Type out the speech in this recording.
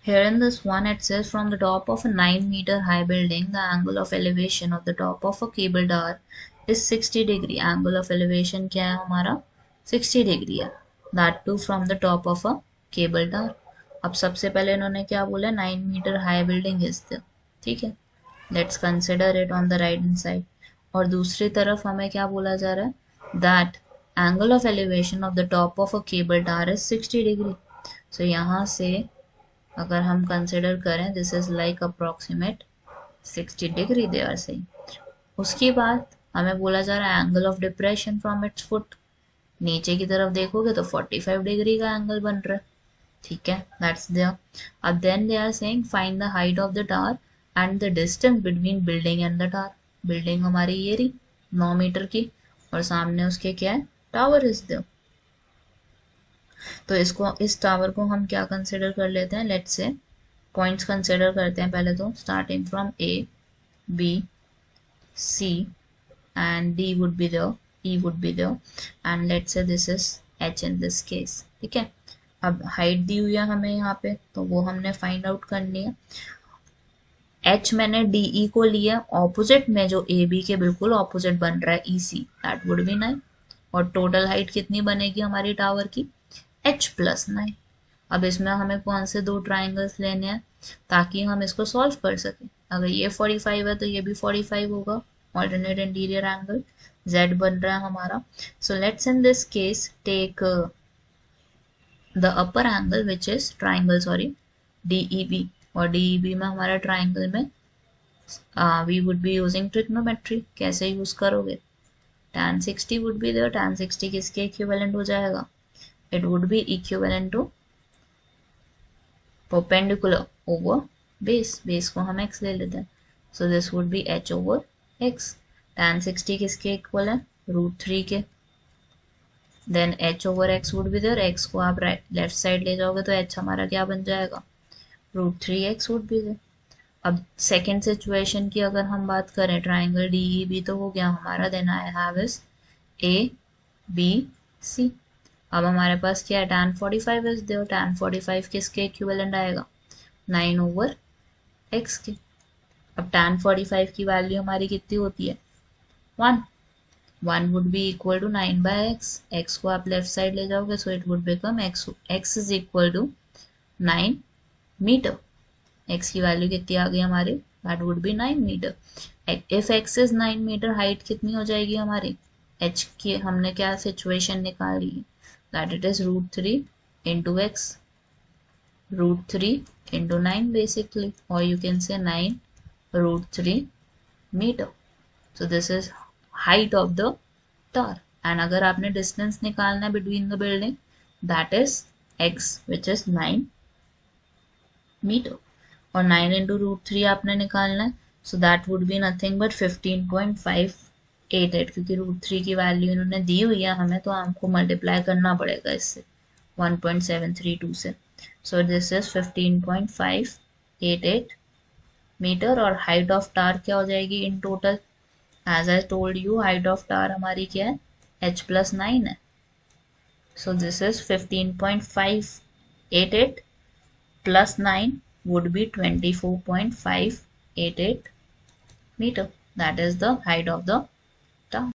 Here in this one it says from the top of a 9-meter high building the angle of elevation of the top of a cable tower is 60 degree. Angle of elevation क्या है हमारा 60 degree है. That too from the top of a cable tower. अब सबसे पहले इन्होंने क्या बोला 9-meter high building is there. ठीक है, let's consider it on the right hand side. और दूसरी तरफ हमें क्या बोला जा रहा है that angle of elevation of the top of a cable tower is 60 degree. So यहाँ से अगर हम कंसिडर करें this is like approximate 60 degree they are saying. उसके बाद हमें बोला जा रहा है angle of depression from its foot. नीचे की तरफ देखोगे तो 45 डिग्री का एंगल बन रहा है. ठीक है, दैट्स देयर. अब then they are saying find the height of the tower and the distance between building and the tower. Building हमारी ये रही 9 मीटर की और सामने उसके क्या है टावर इज देयर. तो इस टावर को हम क्या कंसिडर कर लेते हैं, लेट्स से पॉइंट्स कंसिडर करते हैं पहले. तो starting from A B C and D would be there, E would be there and let's say this is H in this case. ठीक है, अब हाइट दी हुई है हमें यहाँ पे तो वो हमने फाइंड आउट करनी है. एच मैंने डीई को लिया, ऑपोजिट में जो ए बी के बिल्कुल ऑपोजिट बन रहा है ई सी, दैट वुड बी 9. और टोटल हाइट कितनी बनेगी हमारी टावर की h प्लस 9. अब इसमें हमें कौन से दो ट्राइंगल्स लेने हैं ताकि हम इसको सॉल्व कर सकें. अगर ये 45 है तो ये भी 45 होगा. ऑल्टरनेट इंटीरियर एंगल z बन रहा है हमारा. So let's in this case take the upper angle which is triangle sorry DEB. और DEB में हमारा ट्राइंगल में we would be using trigonometry. कैसे यूज करोगे, tan 60 would be there. tan 60 किसके इक्विवेलेंट हो जाएगा, it would be equivalent to perpendicular over base. base को हम x ले लेते हैं. so this would be h over x. tan 60 किसके इक्वल है √3 के. then h over x would be there. x को आप लेफ्ट साइड ले जाओगे तो h हमारा क्या बन जाएगा √3x would be there. अब सेकेंड सिचुएशन की अगर हम बात करें ट्राइंगल DEB तो हो गया हमारा. then I have is ABC. अब हमारे पास क्या है tan 45 इज देयर. tan 45 किसके इक्विवेलेंट आएगा 9 over x के. अब tan 45 की वैल्यू हमारी कितनी होती है 1 would be equal to 9 by x. x को आप लेफ्ट साइड ले जाओगे so it would become x is equal to 9 metre. x की वैल्यू कितनी आ गई हमारी that would be 9 metre. If x is 9 metre height कितनी हो जाएगी हमारी h की हमने क्या सिचुएशन निकाली है that it is √3 into x, √3 into 9 basically, or you can say 9 √3 meter. so this is height of the tower. and अगर आपने distance निकालना है between the building that is x which is 9 meter. और 9 into √3 आपने निकालना है so that would be nothing but 15.588. क्योंकि √3 की वैल्यू इन्होंने दी हुई है हमें तो हमको मल्टीप्लाई करना पड़ेगा इससे 1.732 से. So this is 15.588 metre. और हाइट ऑफ टावर क्या हो जाएगी in total, as I told you height of tower हमारी क्या है h प्लस 9 है. So this is 15.588 plus 9 would be 24.588 meter. that is the height of the tower.